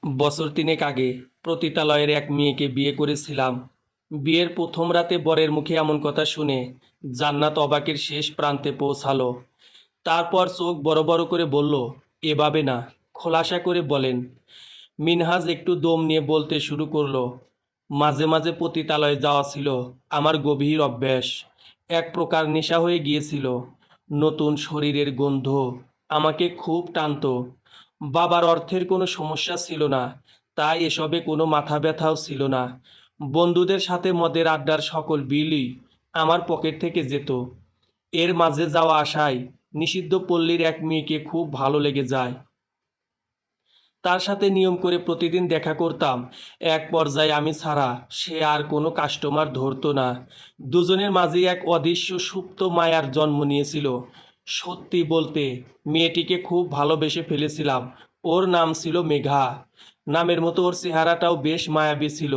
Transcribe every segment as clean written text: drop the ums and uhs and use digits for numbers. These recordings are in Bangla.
বছর তিনেক আগে পতিতালয়ের এক মেয়েকে বিয়ে করেছিলাম। বিয়ের প্রথম রাতে বরের মুখে এমন কথা শুনে জান্নাত অবাকের শেষ প্রান্তে পৌঁছালো। তারপর চোখ বড় বড় করে বলল, এভাবে না, খোলাসা করে বলেন। মিনহাজ একটু দম নিয়ে বলতে শুরু করলো, মাঝে মাঝে পতিতালয়ে যাওয়া ছিল আমার গভীর অভ্যাস। এক প্রকার নেশা হয়ে গিয়েছিল। নতুন শরীরের গন্ধ আমাকে খুব টানতো। বাবার অর্থের কোনো সমস্যা ছিল না, তাই এসবে কোনো মাথা ব্যথাও ছিল না। বন্ধুদের সাথে মদের আড্ডার সকল বিলই আমার পকেট থেকে যেত। এর মাঝে যাওয়া আসায় নিষিদ্ধ পল্লীর এক মেয়েকে খুব ভালো লেগে যায়। তার সাথে নিয়ম করে প্রতিদিন দেখা করতাম। এক পর্যায়ে আমি ছাড়া সে আর কোনো কাস্টমার ধরতো না। দুজনের মাঝে এক অদৃশ্য সুপ্ত মায়ার জন্ম নিয়েছিল। সত্যি বলতে, মেয়েটিকে খুব ভালোবেসে ফেলেছিলাম। ওর নাম ছিল মেঘা। নামের মতো ওর চেহারাটাও বেশ মায়াবী ছিল।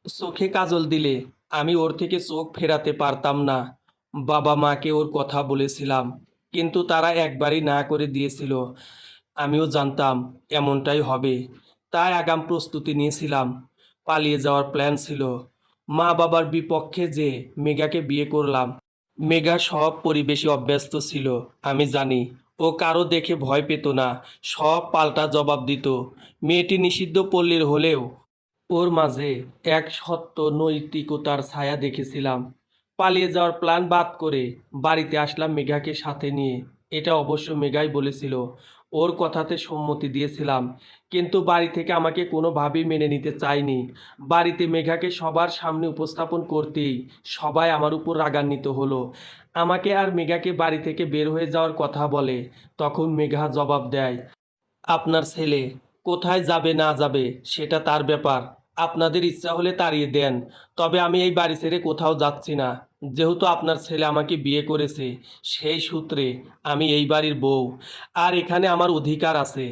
চোখে কাজল দিলে আমি ওর থেকে চোখ ফেরাতে পারতাম না। বাবা মাকে ওর কথা বলেছিলাম, কিন্তু তারা একবারই না করে দিয়েছিল। আমিও জানতাম এমনটাই হবে, তাই আগাম প্রস্তুতি নিয়েছিলাম। পালিয়ে যাওয়ার প্ল্যান ছিল। মা বাবার বিপক্ষে যে মেঘাকে বিয়ে করলাম। মেঘা সব পরিবেশে অভ্যস্ত ছিল, আমি জানি। ও কারো দেখে ভয় পেত না, সব পাল্টা জবাব দিত। মেয়েটি নিষিদ্ধ পল্লীর হলেও ওর মাঝে এক সত্য নৈতিকতার ছায়া দেখেছিলাম। পালিয়ে যাওয়ার প্ল্যান বাদ করে বাড়িতে আসলাম মেঘাকে সাথে নিয়ে। এটা অবশ্য মেঘাই বলেছিল। ওর কথাতে সম্মতি দিয়েছিলাম, কিন্তু বাড়ি থেকে আমাকে কোনোভাবেই মেনে নিতে চায়নি। বাড়িতে মেঘাকে সবার সামনে উপস্থাপন করতেই সবাই আমার উপর রাগান্বিত হলো। আমাকে আর মেঘাকে বাড়ি থেকে বের হয়ে যাওয়ার কথা বলে। তখন মেঘা জবাব দেয়, আপনার ছেলে কোথায় যাবে না যাবে সেটা তার ব্যাপার। আপনাদের ইচ্ছা হলে তাড়িয়ে দেন, তবে আমি এই বাড়ি ছেড়ে কোথাও যাচ্ছি না। যেহেতু আপনার ছেলে আমাকে বিয়ে করেছে, সেই সূত্রে আমি এই বাড়ির বউ। আর এখানে আমার অধিকার আছে।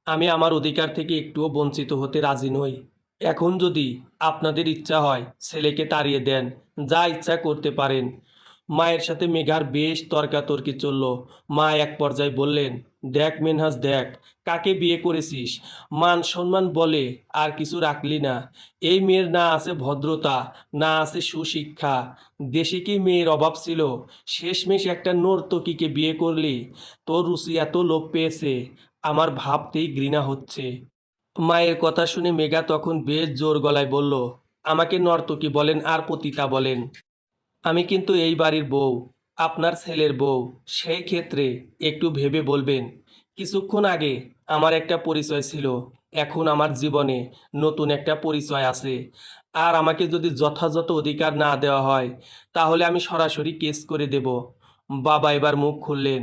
আমি আমার অধিকার থেকে একটুও বঞ্চিত হতে রাজি নই। এখন যদি আপনাদের ইচ্ছা হয় ছেলেকে তাড়িয়ে দেন, যা ইচ্ছা করতে পারেন। মায়ের সাথে মেঘার বেশ তর্কাতর্কি চলল। মা এক পর্যায়ে বললেন, দেখ মেনহাজ দেখ, কাকে বিয়ে করেছিস। মান সম্মান বলে আর কিছু রাখলি না। এই মেয়ের না আছে ভদ্রতা, না আছে সুশিক্ষা। দেশে কি মেয়ের অভাব ছিল? শেষমেশ একটা নর্তকীকে বিয়ে করলি। তোর রুচি এত লোপ পেয়েছে, আমার ভাবতেই ঘৃণা হচ্ছে। মায়ের কথা শুনে মেঘা তখন বেশ জোর গলায় বলল, আমাকে নর্তকী বলেন আর পতিতা বলেন, আমি কিন্তু এই বাড়ির বউ, আপনার ছেলের বউ। সেই ক্ষেত্রে একটু ভেবে বলবেন। কিছুক্ষণ আগে আমার একটা পরিচয় ছিল, এখন আমার জীবনে নতুন একটা পরিচয় আছে। আর আমাকে যদি যথাযথ অধিকার না দেওয়া হয়, তাহলে আমি সরাসরি কেস করে দেব। বাবা এবার মুখ খুললেন।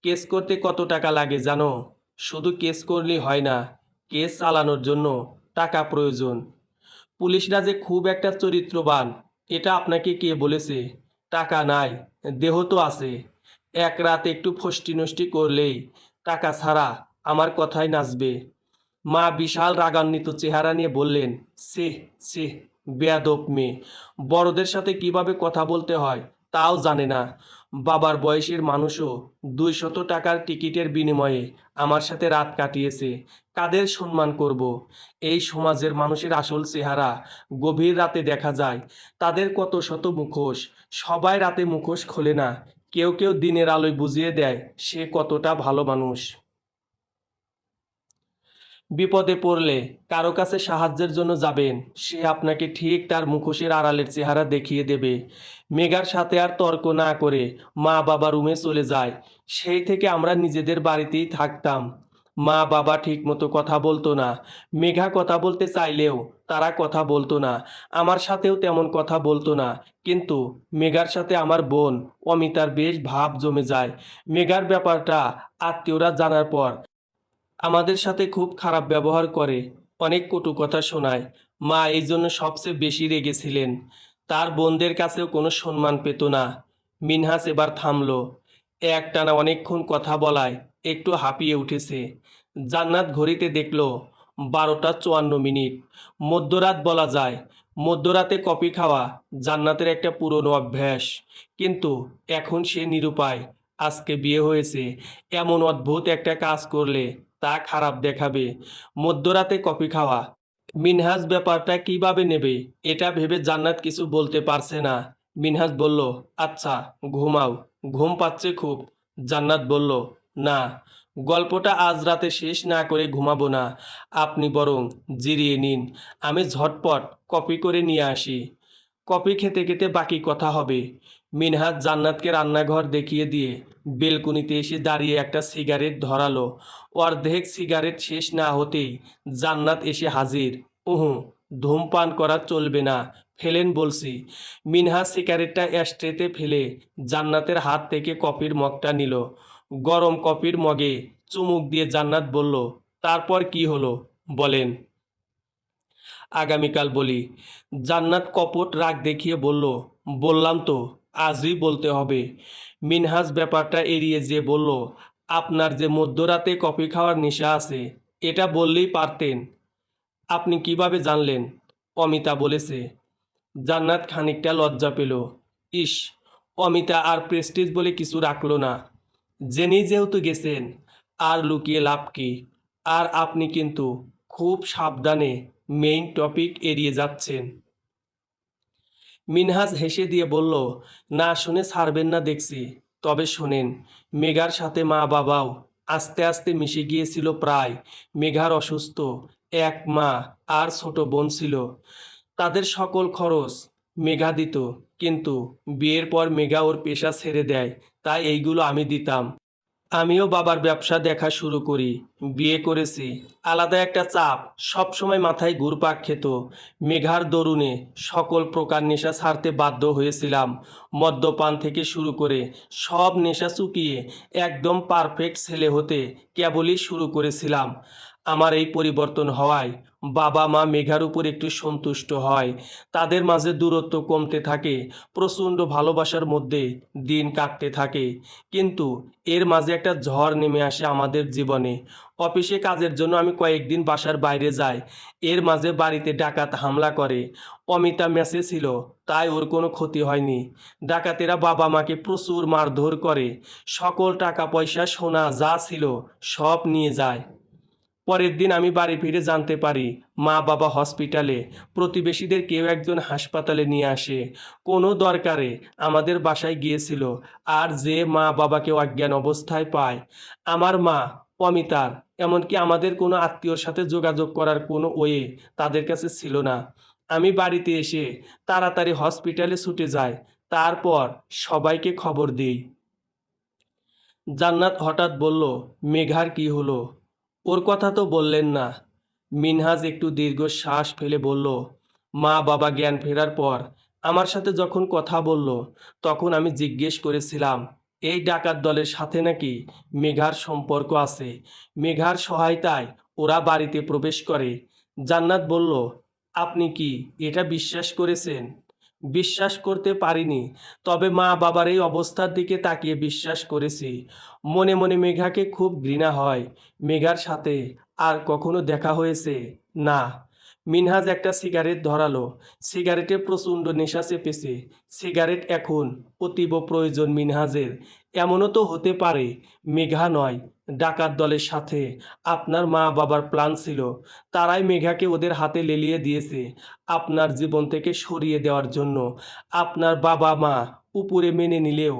কেস করতে কত টাকা লাগে জানো? শুধু কেস করলেই হয় না, কেস চালানোর জন্য টাকা প্রয়োজন। পুলিশরা যে খুব একটা চরিত্রবান, এটা আপনাকে কে বলেছে? টাকা নাই, দেহ তো আছে। এক রাত একটু ফষ্টি নষ্টি করলেই টাকা ছাড়া আমার কথায় নাচবে। মা বিশাল রাগান্বিত চেহারা নিয়ে বললেন, সে সে বেয়াদব মেয়ে, বড়দের সাথে কিভাবে কথা বলতে হয় তাও জানে না। বাবার বয়সের মানুষও 200 টাকার টিকিটের বিনিময়ে আমার সাথে রাত কাটিয়েছে। কাদের সম্মান করব? এই সমাজের মানুষের আসল চেহারা গভীর রাতে দেখা যায়। তাদের কত শত মুখোশ, সবাই রাতে মুখোশ খোলে না। কেউ কেউ দিনের আলোয় বুঝিয়ে দেয় সে কতটা ভালো মানুষ। বিপদে পড়লে কারো কাছে সাহায্যের জন্য যাবেন, সে আপনাকে ঠিক তার মুখোশের আড়ালের চেহারা দেখিয়ে দেবে। মেঘার সাথে আর তর্ক না করে মা বাবা রুমে চলে যায়। সেই থেকে আমরা নিজেদের বাড়িতেই থাকতাম। মা বাবা ঠিক মতো কথা বলতো না। মেঘা কথা বলতে চাইলেও তারা কথা বলতো না। আমার সাথেও তেমন কথা বলতো না। কিন্তু মেঘার সাথে আমার বোন অমিতার বেশ ভাব জমে যায়। মেঘার ব্যাপারটা আত্মীয়রা জানার পর আমাদের সাথে খুব খারাপ ব্যবহার করে, অনেক কটু কথা শোনায়। মা এই জন্য সবচেয়ে বেশি রেগেছিলেন। তার বোনদের কাছেও কোনো সম্মান পেত না। মিনহাস এবার থামলো। একটানা অনেকক্ষণ কথা বলায় একটু হাঁপিয়ে উঠেছে। জান্নাত ঘড়িতে দেখল 12টা 54 মিনিট। মধ্যরাত বলা যায়। মধ্যরাতে কফি খাওয়া জান্নাতের একটা পুরনো অভ্যাস, কিন্তু এখন সে নিরুপায়। আজকে বিয়ে হয়েছে, এমন অদ্ভুত একটা কাজ করলে তা খারাপ দেখাবে। মধ্যরাতে কফি খাওয়া, মিনহাজ ব্যাপারটা কিভাবে নেবে এটা ভেবে জান্নাত কিছু বলতে পারছে না। মিনহাজ বলল, আচ্ছা ঘুমাও, ঘুম পাচ্ছে খুব। জান্নাত বলল, না, গল্পটা আজ রাতে শেষ না করে ঘুমাবো না, আপনি বরং জিরিয়ে নিন, আমি ঝটপট কপি করে নিয়ে আসি। কফি খেতে খেতে বাকি কথা হবে। মিনহাজ জান্নাতকে রান্নাঘর দেখিয়ে দিয়ে বেলকুনিতে এসে দাঁড়িয়ে একটা সিগারেট ধরালো। অর্ধেক সিগারেট শেষ না হতেই জান্নাত এসে হাজির। উহু, ধূমপান করা চলবে না, ফেলেন বলছি। মিনহাজ সিগারেটটা অ্যাশট্রেতে ফেলে জান্নাতের হাত থেকে কফির মগটা নিল। গরম কফির মগে চুমুক দিয়ে জান্নাত বলল, তারপর কি হলো বলেন। আগামীকাল বলি। জান্নাত কপট রাগ দেখিয়ে বলল, বললাম তো, আজই বলতে হবে। মিনহাজ ব্যাপারটা এড়িয়ে যে বলল, আপনার যে মধ্যরাতে কফি খাওয়ার নেশা আছে এটা বললেই পারতেন। আপনি কিভাবে জানলেন? অমিতা বলেছে। জান্নাত খানিকটা লজ্জা পেল। ইস, অমিতা আর প্রেস্টিজ বলে কিছু রাখলো না। জেনেই যেহেতু গেছেন, আর লুকিয়ে লাভ কি। আর আপনি কিন্তু খুব সাবধানে মেইন টপিক এড়িয়ে যাচ্ছেন। মিনহাজ হেসে দিয়ে বলল, না শুনে ছাড়বেন না দেখছি। তবে শোনেন, মেঘার সাথে মা বাবাও আস্তে আস্তে মিশে গিয়েছিল প্রায়। মেঘার অসুস্থ এক মা আর ছোট বোন ছিল। তাদের সকল খরচ মেঘা দিত, কিন্তু বিয়ের পর মেঘা ওর পেশা ছেড়ে দেয়, তাই এইগুলো আমি দিতাম। আমিও বাবার ব্যবসা দেখা শুরু করি, বিয়ে করেছি, আলাদা একটা চাপ সব সময় মাথায় ঘুরপাক খেত। মেঘার দরুনে সকল প্রকার নেশা ছাড়তে বাধ্য হয়েছিলাম। মদ্যপান থেকে শুরু করে সব নেশা চুকিয়ে একদম পারফেক্ট ছেলে হতে কেবলই শুরু করেছিলাম। আমার এই পরিবর্তন হওয়ায় বাবা মা মেঘার উপর একটু সন্তুষ্ট হয়। তাদের মাঝে দূরত্ব কমতে থাকে, প্রচণ্ড ভালোবাসার মধ্যে দিন কাটতে থাকে। কিন্তু এর মাঝে একটা ঝড় নেমে আসে আমাদের জীবনে। অফিসে কাজের জন্য আমি কয়েকদিন বাসার বাইরে যাই। এর মাঝে বাড়িতে ডাকাত হামলা করে। অমিতা মেসে ছিল, তাই ওর কোনো ক্ষতি হয়নি। ডাকাতেরা বাবা মাকে প্রচুর মারধর করে, সকল টাকা পয়সা সোনা যা ছিল সব নিয়ে যায়। পরের দিন আমি বাড়ি ফিরে জানতে পারি মা বাবা হসপিটালে, প্রতিবেশীদের কেউ একজন হাসপাতালে নিয়ে আসে। কোনো দরকারে আমাদের বাসায় গিয়েছিল, আর যে মা বাবাকে অজ্ঞান অবস্থায় পায়। আমার মা, অমিতার, এমনকি আমাদের কোনো আত্মীয়র সাথে যোগাযোগ করার কোনো ওয়ে তাদের কাছে ছিল না। আমি বাড়িতে এসে তাড়াতাড়ি হসপিটালে ছুটে যাই, তারপর সবাইকে খবর দিই। জান্নাত হঠাৎ বলল, মেঘার কি হলো? ওর কথা তো বললেন না। মিনহাজ একটু দীর্ঘশ্বাস ফেলে বলল, মা বাবা জ্ঞান ফেরার পর আমার সাথে যখন কথা বলল, তখন আমি জিজ্ঞেস করেছিলাম এই ডাকাত দলের সাথে নাকি মেঘার সম্পর্ক আছে। মেঘার সহায়তায় ওরা বাড়িতে প্রবেশ করে। জান্নাত বলল, আপনি কি এটা বিশ্বাস করেছেন? বিশ্বাস করতে পারিনি, তবে মা বাবার এই অবস্থার দিকে তাকিয়ে বিশ্বাস করেছি। মনে মনে মেঘাকে খুব ঘৃণা হয়। মেঘার সাথে আর কখনো দেখা হয়েছে? না। মিনহাজ একটা সিগারেট ধরালো। সিগারেটে প্রচণ্ড নেশা চেপেছে। সিগারেট এখন অতীব প্রয়োজন মিনহাজের। এমনও তো হতে পারে মেঘা নয়, ডাকাত দলের সাথে আপনার মা বাবার প্ল্যান ছিল। তারাই মেঘাকে ওদের হাতে লেলিয়ে দিয়েছে আপনার জীবন থেকে সরিয়ে দেওয়ার জন্য। আপনার বাবা মা উপরে মেনে নিলেও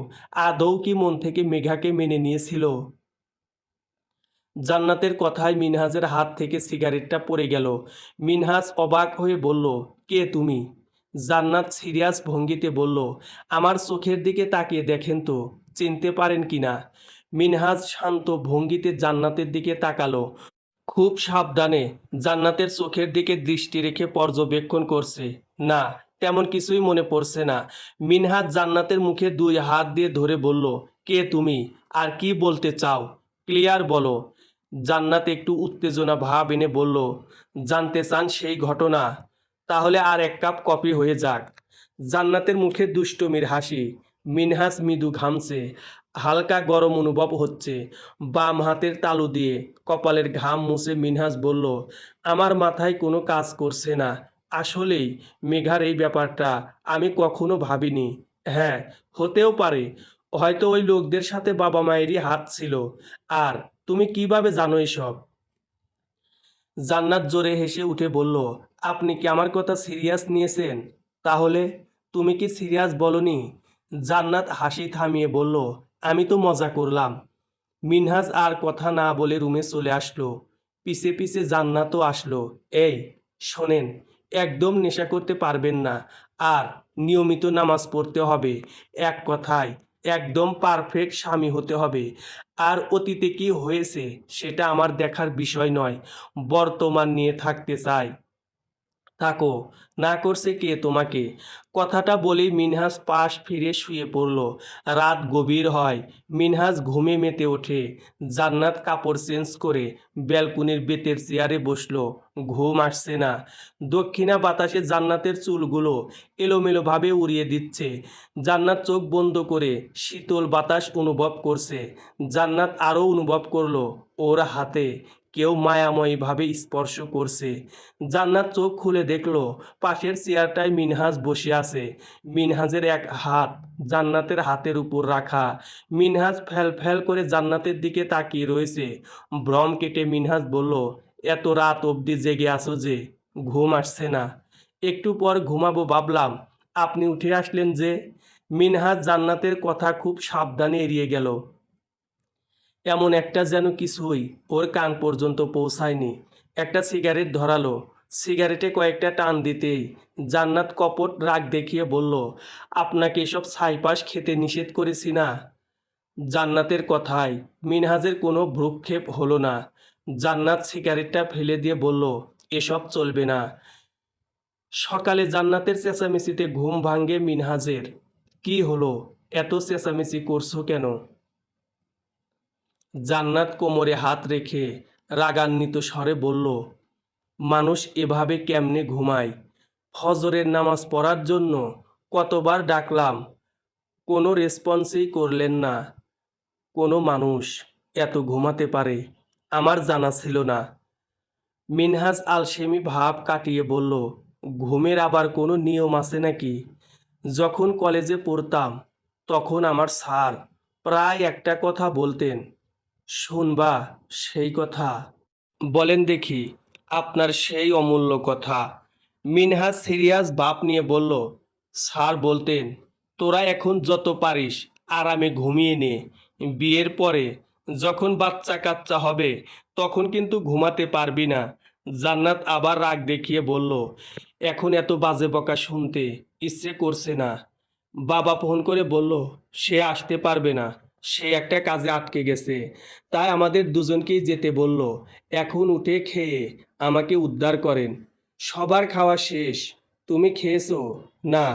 আদৌ কি মন থেকে মেঘাকে মেনে নিয়েছিল? জান্নাতের কথায় মিনহাজের হাত থেকে সিগারেটটা পড়ে গেল। মিনহাজ অবাক হয়ে বলল, কে তুমি? জান্নাত সিরিয়াস ভঙ্গিতে বলল, আমার চোখের দিকে তাকিয়ে দেখেন তো, চিনতে পারেন কিনা। মিনহাজ শান্ত ভঙ্গিতে জান্নাতের দিকে তাকালো, খুব সাবধানে জান্নাতের চোখের দিকে দৃষ্টি রেখে পর্যবেক্ষণ করছে। না, তেমন কিছুই মনে পড়ছে না। মিনহাজ জান্নাতের মুখে দুই হাত দিয়ে ধরে বলল, কে তুমি আর কি বলতে চাও, ক্লিয়ার বলো। জান্নাত একটু উত্তেজনা ভাব এনে বলল, জানতে চান সেই ঘটনা? তাহলে আর এক কাপ কফি হয়ে যাক। জান্নাতের মুখে দুষ্টমির হাসি। মিনহাজ মৃদু ঘামছে, হালকা গরম অনুভব হচ্ছে। বাম হাতের তালু দিয়ে কপালের ঘাম মুছে মিনহাজ বলল, আমার মাথায় কোনো কাজ করছে না। আসলেই মেঘার এই ব্যাপারটা আমি কখনো ভাবিনি। হ্যাঁ, হতেও পারে, হয়তো ওই লোকদের সাথে বাবা মায়েরই হাত ছিল। আর তুমি কিভাবে জানো এসব? জান্নাত জোরে হেসে উঠে বলল, আপনি কি আমার কথা সিরিয়াস নিয়েছেন? তাহলে তুমি কি সিরিয়াস বলনি? জান্নাত হাসি থামিয়ে বলল, আমি তো মজা করলাম। মিনহাজ আর কথা না বলে রুমে চলে আসলো। পিছে পিছে জান্নাতও আসলো। এই শোনেন, একদম নেশা করতে পারবেন না, আর নিয়মিত নামাজ পড়তে হবে। এক কথায় একদম পারফেক্ট স্বামী হতে হবে। আর অতীতে কি হয়েছে সেটা আমার দেখার বিষয় নয়, বর্তমান নিয়ে থাকতে চাই। থাকো, না করছে কে তোমাকে? কথাটা বলেই মিনহাজ পাশ ফিরে শুয়ে পড়ল। রাত গভীর হয়, মিনহাজ ঘুমে মেতে ওঠে। জান্নাত কাপড় চেঞ্জ করে ব্যালকনির বেতের চেয়ারে বসলো। ঘুম আসছে না। দক্ষিণা বাতাসে জান্নাতের চুলগুলো এলোমেলোভাবে উড়িয়ে দিচ্ছে। জান্নাত চোখ বন্ধ করে শীতল বাতাস অনুভব করছে। জান্নাত আরও অনুভব করলো ওর হাতে কেউ মায়াময়ীভাবে স্পর্শ করছে। জান্নাত চোখ খুলে দেখলো পাশের চেয়ারটায় মিনহাজ বসে আছে। মিনহাজের এক হাত জান্নাতের হাতের উপর রাখা। মিনহাজ ফ্যাল ফ্যাল করে জান্নাতের দিকে তাকিয়ে রয়েছে। ভ্রম কেটে মিনহাজ বলল, এত রাত অবধি জেগে আছো যে? ঘুম আসছে না? একটু পর ঘুমাবো ভাবলাম, আপনি উঠে আসলেন যে? মিনহাজ জান্নাতের কথা খুব সাবধানে এড়িয়ে গেল। এমন একটা যেন কিছুই ওর কান পর্যন্ত পৌঁছায়নি। একটা সিগারেট ধরালো। সিগারেটে কয়েকটা টান দিতেই জান্নাত কপট রাগ দেখিয়ে বলল, আপনাকে এসব ছাইপাশ খেতে নিষেধ করেছি না? জান্নাতের কথায় মিনহাজের কোনো ভ্রুক্ষেপ হলো না। জান্নাত সিগারেটটা ফেলে দিয়ে বলল, এসব চলবে না। সকালে জান্নাতের চেঁচামেচিতে ঘুম ভাঙে মিনহাজের। কি হলো, এত চেঁচামেচি করছো কেন? জান্নাত কোমরে হাত রেখে রাগান্বিত স্বরে বলল, মানুষ এভাবে কেমনে ঘুমায়? ফজরের নামাজ পড়ার জন্য কতবার ডাকলাম, কোনো রেসপন্সই করলেন না। কোনো মানুষ এত ঘুমাতে পারে আমার জানা ছিল না। মিনহাজ আলসেমি ভাব কাটিয়ে বলল, ঘুমের আবার কোনো নিয়ম আছে নাকি? যখন কলেজে পড়তাম তখন আমার স্যার প্রায় একটা কথা বলতেন, শুনবা সেই কথা? বলেন দেখি আপনার সেই অমূল্য কথা। মিনহাজ সিরিয়াস ভাব নিয়ে বলল, স্যার বলতেন, তোরা এখন যত পারিস আরামে ঘুমিয়ে নে। বিয়ের পরে যখন বাচ্চা কাচ্চা হবে তখন কিন্তু ঘুমাতে পারবি না। জান্নাত আবার রাগ দেখিয়ে বলল, এখন এত বাজে বকা শুনতে ইচ্ছে করছে না। বাবা ফোন করে বলল সে আসতে পারবে না, সে একটা কাজে আটকে গেছে, তাই আমাদের দুজনকেই যেতে বলল। এখন উঠে খেয়ে আমাকে উদ্ধার করেন। সবার খাওয়া শেষ। তুমি খেয়েছো? না,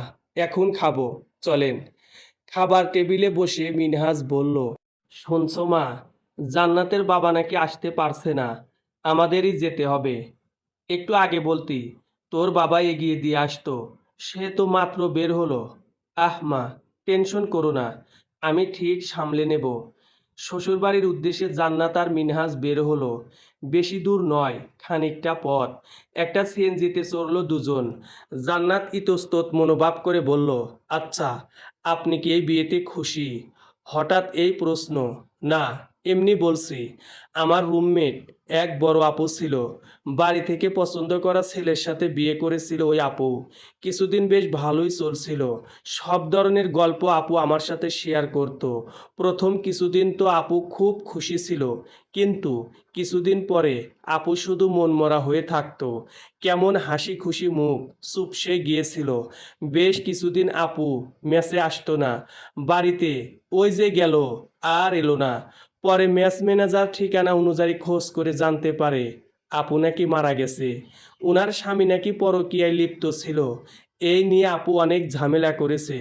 এখন খাবো, চলেন। খাবার টেবিলে বসে মিনহাজ বলল, শুনছো মা, জান্নাতের বাবা নাকি আসতে পারছে না, আমাদেরই যেতে হবে। একটু আগে বলতি তোর বাবা এগিয়ে দিয়ে আসতো। সে তো মাত্র বের হলো। আহ মা, টেনশন করো না, আমি ঠিক সামলে নেব। শ্বশুরবাড়ির উদ্দেশ্যে জান্নাত আর মিনহাজ বের হলো। বেশি দূর নয়, খানিকটা পথ। একটা সিএনজিতে চড়লো দুজন। জান্নাত ইতস্তত মনোভাব করে বলল, আচ্ছা, আপনি কি এই বিয়েতে খুশি? হঠাৎ এই প্রশ্ন। না, এমনি বলছি। আমার রুমমেট এক বড় আপু ছিল, বাড়ি থেকে পছন্দ করা ছেলের সাথে বিয়ে করেছিল ওই আপু। কিছুদিন বেশ ভালোই চলছিল। সব ধরনের গল্প আপু আমার সাথে শেয়ার করত। প্রথম কিছুদিন তো আপু খুব খুশি ছিল, কিন্তু কিছুদিন পরে আপু শুধু মনমরা হয়ে থাকতো। কেমন হাসি খুশি মুখ চুপসে গিয়েছিল। বেশ কিছুদিন আপু মেসে আসতো না। বাড়িতে ওই যে গেল, আর এলো না। পরে ম্যাচ ম্যানেজার ঠিকানা অনুযায়ী খোঁজ করে জানতে পারে আপু নাকি মারা গেছে। উনার স্বামী নাকি পরকীয়ায় লিপ্ত ছিল। এই নিয়ে আপু অনেক ঝামেলা করেছে।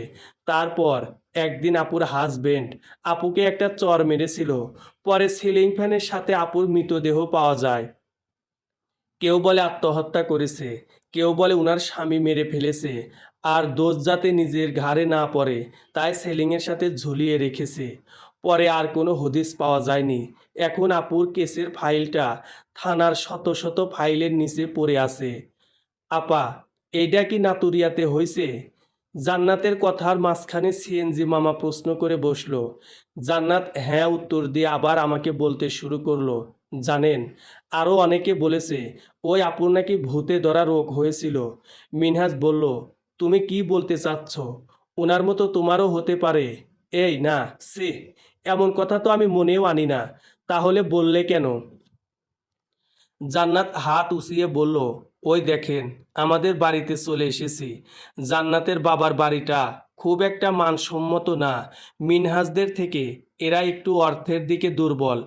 তারপর একদিন আপুর হাজবেন্ড আপুকে একটা চর মেরেছিল। পরে সিলিং ফ্যানের সাথে আপুর মৃতদেহ পাওয়া যায়। কেউ বলে আত্মহত্যা করেছে, কেউ বলে উনার স্বামী মেরে ফেলেছে। আর দোষ যাতে নিজের ঘাড়ে না পড়ে তাই সেলিংয়ের সাথে ঝুলিয়ে রেখেছে। পরে আর কোনো হদিস পাওয়া যায়নি। এখন আপুর কেসের ফাইলটা থানার শত শত ফাইলের নিচে পড়ে আছে। আপা, এইটা কি নাতুরিয়াতে হইছে? জান্নাতের কথার মাঝখানে সিএনজি মামা প্রশ্ন করে বসলো। জান্নাত হ্যাঁ উত্তর দিয়ে আবার আমাকে বলতে শুরু করলো, জানেন, আরও অনেকে বলেছে ওই আপুর নাকি ভূতে ধরা রোগ হয়েছিল। মিনহাজ বলল, তুমি কি বলতে চাচ্ছ? ওনার মতো তোমারও হতে পারে? এই না, সে এমন কথা তো আমি মনেও আনি না। তাহলে বললে কেন? জান্নাত হাত উঁচিয়ে বলল, ওই দেখেন, আমাদের বাড়িতে চলে এসেছি। জান্নাতের বাবার বাড়িটা খুব একটা মানসম্মত না। মিনহাজদের থেকে এরা একটু অর্থের দিকে দুর্বল।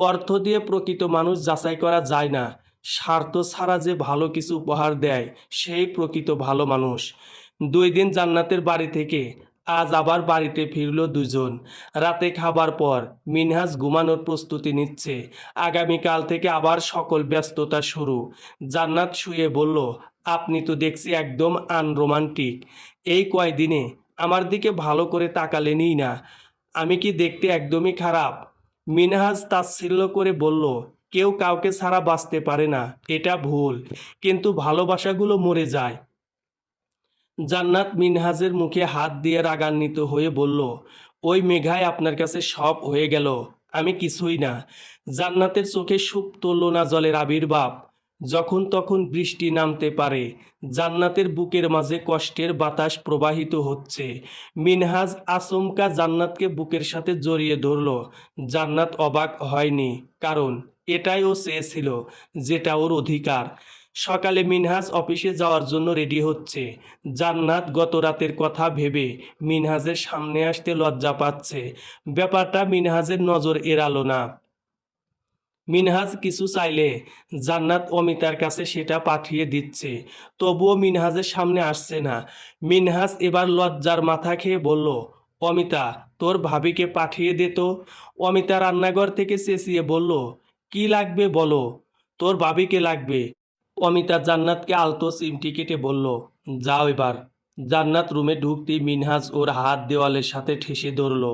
অর্থ দিয়ে প্রকৃত মানুষ যাচাই করা যায় না। স্বার্থ ছাড়া যে ভালো কিছু উপহার দেয় সেই প্রকৃত ভালো মানুষ। 2 দিন জান্নাতের বাড়ি থেকে আজ আবার বাড়িতে ফিরল দুজন। রাতে খাবার পর মিনহাজ ঘুমানোর প্রস্তুতি নিচ্ছে। আগামীকাল থেকে আবার সকল ব্যস্ততা শুরু। জান্নাত শুয়ে বলল, আপনি তো দেখছি একদম আনরোমান্টিক। এই কয়দিনে আমার দিকে ভালো করে তাকালেনই না। আমি কি দেখতে একদমই খারাপ? মিনহাজ তাচ্ছিল্য করে বলল, কেউ কাউকে ছাড়া বাঁচতে পারে না, এটা ভুল, কিন্তু ভালোবাসাগুলো মরে যায়। জান্নাত মিনহাজের মুখে হাত দিয়ে রাগান্বিত হয়ে বলল, ওই মেঘায় আপনার কাছে সব হয়ে গেল, আমি কিছুই না। জান্নাতের চোখে সুপ্ত লোনা জলের আবির্ভাব। যখন তখন বৃষ্টি নামতে পারে। জান্নাতের বুকের মাঝে কষ্টের বাতাস প্রবাহিত হচ্ছে। মিনহাজ আচমকা জান্নাতকে বুকের সাথে জড়িয়ে ধরল। জান্নাত অবাক হয়নি, কারণ এটাই ও চেয়েছিল, যেটা ওর অধিকার। সকালে মিনহাজ অফিসে যাওয়ার জন্য রেডি হচ্ছে। জান্নাত গত রাতের কথা ভেবে মিনহাজের সামনে আসতে লজ্জা পাচ্ছে। ব্যাপারটা মিনহাজের নজর এড়ালো না। মিনহাজ কিছু চাইলে জান্নাত অমিতার কাছে সেটা পাঠিয়ে দিচ্ছে, তবুও মিনহাজের সামনে আসছে না। মিনহাজ এবার লজ্জার মাথা খেয়ে বলল, অমিতা, তোর ভাবিকে পাঠিয়ে দে তো। অমিতা রান্নাঘর থেকে চেঁচিয়ে বলল, কি লাগবে বলো, তোর ভাবিকে লাগবে। অমিতা জান্নাতকে আলতো চিমটি কেটে বলল, যাও এবার। জান্নাত রুমে ঢুকতেই মিনহাজ ওর হাত দেওয়ালের সাথে ঠেসে ধরল।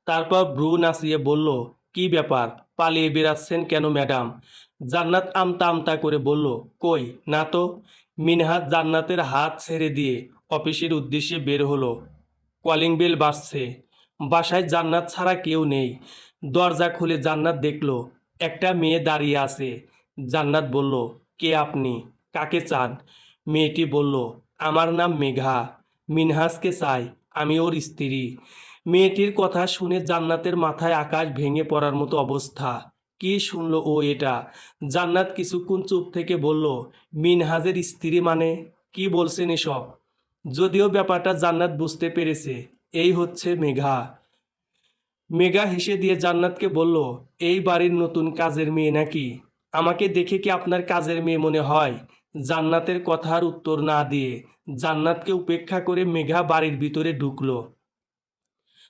তারপর ভ্রু নাচিয়ে বলল, কি ব্যাপার, পালিয়ে বেড়াচ্ছেন কেন ম্যাডাম? জান্নাত আমতা আমতা করে বলল, কই না তো। মিনহাজ জান্নাতের হাত ছেড়ে দিয়ে অফিসের উদ্দেশ্যে বের হলো। কলিং বেল বাজছে। বাসায় জান্নাত ছাড়া কেউ নেই। দরজা খুলে জান্নাত দেখল একটা মেয়ে দাঁড়িয়ে আছে। জান্নাত বলল, কে আপনি, কাকে চান? মেয়েটি বলল, আমার নাম মেঘা, মিনহাজকে চাই, আমি ওর স্ত্রী। মেয়েটির কথা শুনে জান্নাতের মাথায় আকাশ ভেঙে পড়ার মতো অবস্থা। কি শুনলো ও এটা? জান্নাত কিছুক্ষণ চুপ থেকে বলল, মিনহাজের স্ত্রী মানে? কি বলছেন এসব? যদিও ব্যাপারটা জান্নাত বুঝতে পেরেছে, এই হচ্ছে মেঘা। মেঘা হেসে দিয়ে জান্নাতকে বলল, এই বাড়ির নতুন কাজের মেয়ে নাকি? আমাকে দেখে কি আপনার কাজের মেয়ে মনে হয়? জান্নাতের কথার উত্তর না দিয়ে জান্নাতকে উপেক্ষা করে মেঘা বাড়ির ভিতরে ঢুকলো।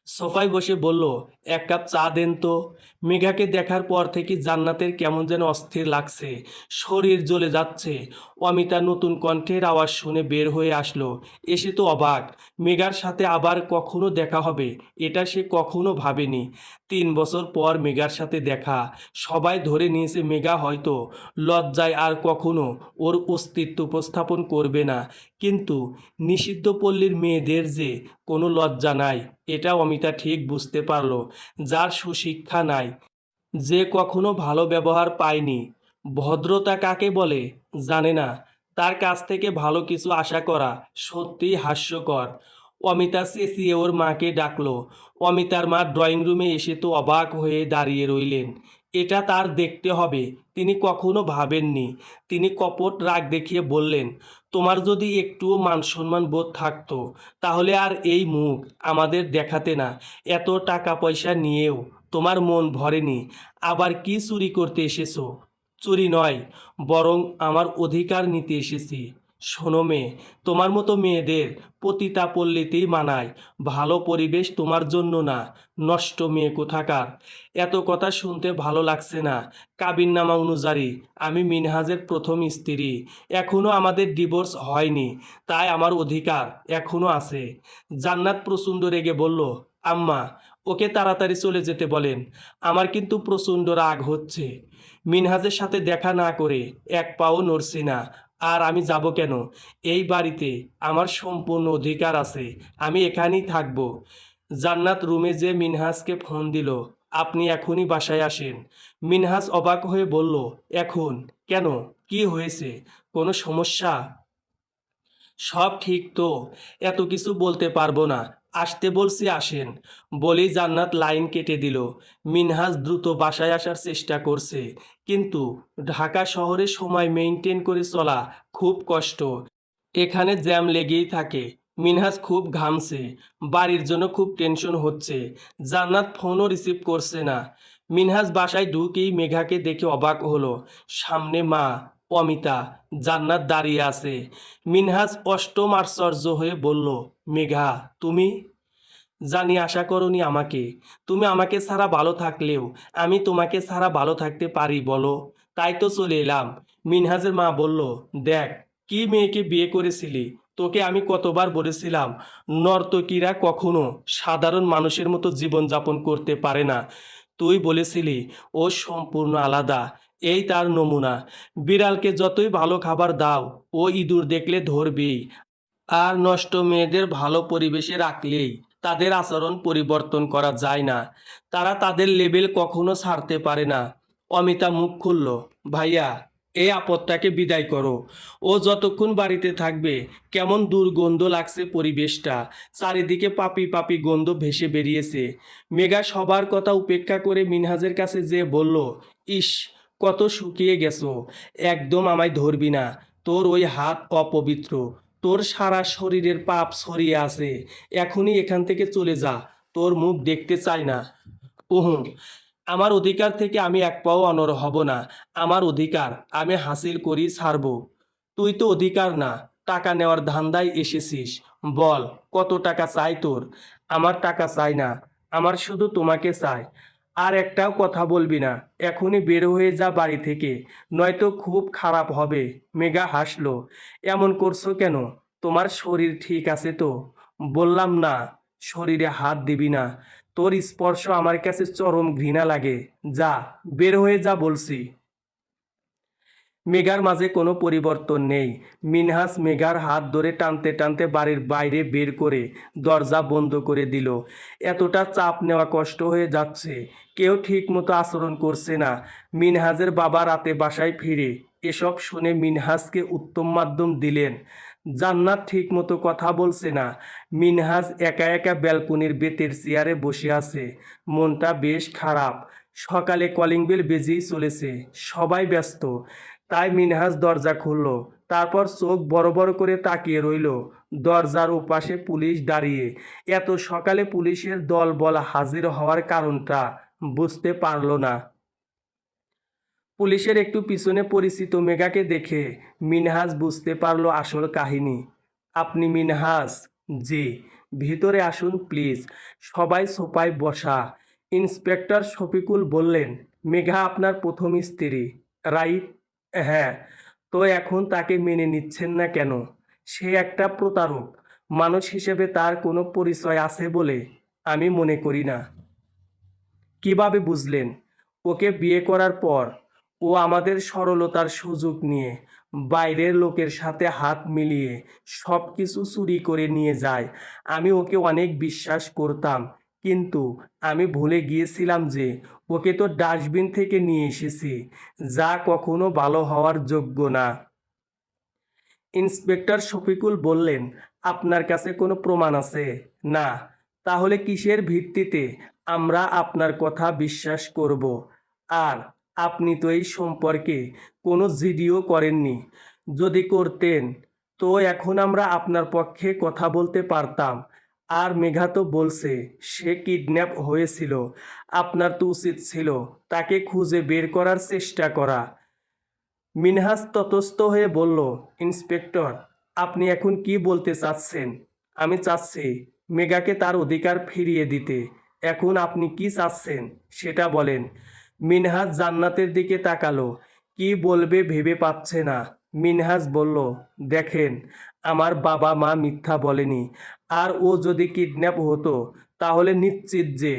সোফায় বসে বলল, এক কাপ চা দেন তো। মেঘাকে দেখার পর থেকে জান্নাতের কেমন যেন অস্থির লাগছে, শরীর জ্বলে যাচ্ছে। অমিতা নতুন কণ্ঠের আওয়াজ শুনে বের হয়ে আসলো। এসে তো অবাক, মেঘার সাথে আবার কখনো দেখা হবে এটা সে কখনো ভাবেনি। 3 বছর পর মেঘার সাথে দেখা। সবাই ধরে নিয়েছে মেঘা হয়তো লজ্জায় আর কখনো ওর অস্তিত্ব উপস্থাপন করবে না। কিন্তু নিষিদ্ধ পল্লীর মেয়েদের যে কোনো লজ্জা নাই, এটা অমিতা ঠিক বুঝতে পারল। যার সুশিক্ষা নাই, যে কখনো ভালো ব্যবহার পায়নি, ভদ্রতা কাকে বলে জানে না, তার কাছ থেকে ভালো কিছু আশা করা সত্যিই হাস্যকর। অমিতা চেঁচিয়ে ওর মাকে ডাকলো। অমিতার মা ড্রয়িং রুমে এসে তো অবাক হয়ে দাঁড়িয়ে রইলেন। এটা তার দেখতে হবে, তিনি কখনো ভাবেননি। তিনি কপট রাগ দেখিয়ে বললেন, তোমার যদি একটুও মান সম্মান বোধ থাকতো তাহলে আর এই মুখ আমাদের দেখাতে না। এত টাকা পয়সা নিয়েও তোমার মন ভরেনি, আবার কি চুরি করতে এসেছো? চুরি নয়, বরং আমার অধিকার নিতে এসেছি। শোনো মেয়ে, তোমার মতো মেয়েদের পতিতা পল্লীতেই মানায়। ভালো পরিবেশ তোমার জন্য না, নষ্ট মেয়ে কোথাকার। এত কথা শুনতে ভালো লাগছে না? কাবিননামা অনুযায়ী আমি মিনহাজের প্রথম স্ত্রী। এখনো আমাদের ডিভোর্স হয়নি, তাই আমার অধিকার এখনো আছে। জান্নাত প্রচণ্ড রেগে বলল, আম্মা, ওকে তাড়াতাড়ি চলে যেতে বলেন। আমার কিন্তু প্রচণ্ড রাগ হচ্ছে। মিনহাজের সাথে দেখা না করে এক পাও নড়ছি না। আর আমি যাব কেন? এই বাড়িতে আমার সম্পূর্ণ অধিকার আছে, আমি এখানেই থাকবো। জান্নাত রুমে যে মিনহাজকে ফোন দিল, আপনি এখনই বাসায় আসেন। মিনহাজ অবাক হয়ে বলল, এখন? কেন? কি হয়েছে? কোনো সমস্যা? সব ঠিক তো, এত কিছু বলতে পারবো না। আসতে বলছি আসেন। বলেই জান্নাত লাইন কেটে দিল। মিনহাজ দ্রুত বাসায় আসার চেষ্টা করছে, কিন্তু ঢাকা শহরে সময় মেইনটেইন করে চলা খুব কষ্ট। এখানে জ্যাম লেগেই থাকে। মিনহাজ খুব ঘামছে, বাড়ির জন্য খুব টেনশন হচ্ছে। জান্নাত ফোনও রিসিভ করছে না। মিনহাজ বাসায় ঢুকেই মেঘাকে দেখে অবাক হলো। সামনে মা, অমিতা, জান্নাত দাঁড়িয়ে আছে। মিনহাজ অষ্টম আশ্চর্য হয়ে বলল, মেঘা, তুমি? জানি আশা করনি আমাকে। তুমি আমাকে ছাড়া ভালো থাকলেও আমি তোমাকে ছাড়া ভালো থাকতে পারি বলো? তাই তো চলে এলাম। মিনহাজের মা বলল, দেখ, কি মেয়েকে বিয়ে করেছিলি? তোকে আমি কতবার বলেছিলাম নর্তকীরা কখনো সাধারণ মানুষের মতো জীবনযাপন করতে পারে না। তুই বলেছিলি ও সম্পূর্ণ আলাদা। এই তার নমুনা। বিড়ালকে যতই ভালো খাবার দাও, ও ইঁদুর দেখলে ধরবেই। আর নষ্ট মেয়েদের ভালো পরিবেশে রাখলেই তাদের আচরণ পরিবর্তন করা যায় না। তারা তাদের লেভেল কখনো ছাড়তে পারে না। অমিতা মুখ খুলল, ভাইয়া, এই আপদটাকে বিদায় করো। ও যতক্ষণ বাড়িতে থাকবে কেমন দুর্গন্ধ লাগছে পরিবেশটা। চারিদিকে পাপি পাপি গন্ধ ভেসে বেরিয়েছে। মেঘা সবার কথা উপেক্ষা করে মিনহাজের কাছে যেয়ে বলল, ইস, কত শুকিয়ে গেছো। একদম আমায় ধরবি না। তোর ওই হাত অপবিত্র। তোর সারা শরীরের পাপ ছড়িয়ে আছে। এখনই এখান থেকে চলে যা। তোর মুখ দেখতে চাই না। উহু, আমার অধিকার থেকে আমি এক পাও অনড় হব না। আমার অধিকার আমি হাসিল করি ছাড়ব। তুই তো অধিকার না, টাকা নেওয়ার ধান্দায় এসেছিস। বল, কত টাকা চাই তোর? আমার টাকা চাই না, আমার শুধু তোমাকে চাই। আর একটাও কথা বলবি না। এখনই বের হয়ে যা বাড়ি থেকে, নয়তো খুব খারাপ হবে। মেঘা হাসলো। এমন করছো কেন? তোমার শরীর ঠিক আছে তো? বললাম না, শরীরে হাত দিবি না। তোর স্পর্শ আমার কাছে চরম ঘৃণা লাগে। যা, বের হয়ে যা বলছি। মেঘার মাঝে কোনো পরিবর্তন নেই। মিনহাস মেঘার হাত ধরে টানতে টানতে বাড়ির বাইরে বের করে দরজা বন্ধ করে দিল। এতটা চাপ নেওয়া কষ্ট হয়ে যাচ্ছে। কেউ ঠিক মতো আচরণ করছে না। মিনহাজের বাবা রাতে বাসায় ফিরে এসব শুনে মিনহাজকে উত্তম মাধ্যম দিলেন। জান্নাত ঠিক মতো কথা বলছে না। মিনহাজ একা একা ব্যালকনির বেতের চেয়ারে বসে আছে। মনটা বেশ খারাপ। সকালে কলিং বেল বেজেই চলেছে, সবাই ব্যস্ত। তাই মিনহাজ দরজা খুলল। তারপর চোখ বড় বড় করে তাকিয়ে রইল। দরজার ওপাশে পুলিশ দাঁড়িয়ে। এত সকালে পুলিশের দলবল হাজির হওয়ার কারণটা বুঝতে পারল না। পুলিশের একটু পিছনে পরিচিত মেঘাকে দেখে মিনহাজ বুঝতে পারল আসল কাহিনী। আপনি মিনহাজ? জি। ভিতরে আসুন প্লিজ। সবাই সোফায় বসা। ইন্সপেক্টর শফিকুল বললেন, মেঘা আপনার প্রথম স্ত্রী, রাইট? হ্যাঁ। তো এখন তাকে মেনে নিচ্ছেন না কেন? সে একটা প্রতারক। মানুষ হিসেবে তার কোনো পরিচয় আছে বলে আমি মনে করি না। কিভাবে বুঝলেন? ওকে বিয়ে করার পর ও আমাদের সরলতার সুযোগ নিয়ে বাইরের লোকের সাথে হাত মিলিয়ে সব কিছু চুরি করে নিয়ে যায়। আমি ওকে অনেক বিশ্বাস করতাম, কিন্তু আমি ভুলে গিয়েছিলাম যে ওকে তো ডাস্টবিন থেকে নিয়ে এসেছি, যা কখনো ভালো হওয়ার যোগ্য না। ইন্সপেক্টর শফিকুল বললেন, আপনার কাছে কোনো প্রমাণ আছে? না। তাহলে কিসের ভিত্তিতে আমরা আপনার কথা বিশ্বাস করব? আর আপনি তো এই সম্পর্কে কোনো জিডিও করেননি। যদি করতেন, তো এখন আমরা আপনার পক্ষে কথা বলতে পারতাম। আর মেঘা তো বলছে সে কিডন্যাপ হয়েছিল। আপনার তো উচিত ছিল তাকে খুঁজে বের করার চেষ্টা করা। মিনহাজ ততস্থ হয়ে বলল, ইন্সপেক্টর, আপনি এখন কি বলতে চাচ্ছেন? আমি চাচ্ছি মেঘাকে তার অধিকার ফিরিয়ে দিতে। এখন আপনি কি চাচ্ছেন সেটা বলেন। মিনহাজ জান্নাতের দিকে তাকালো। কি বলবে ভেবে পাচ্ছে না। মিনহাজ বলল, দেখেন, আমার বাবা মা মিথ্যা বলেনি। আর ও যদি কিডন্যাপ হতো, তাহলে নিশ্চিত যে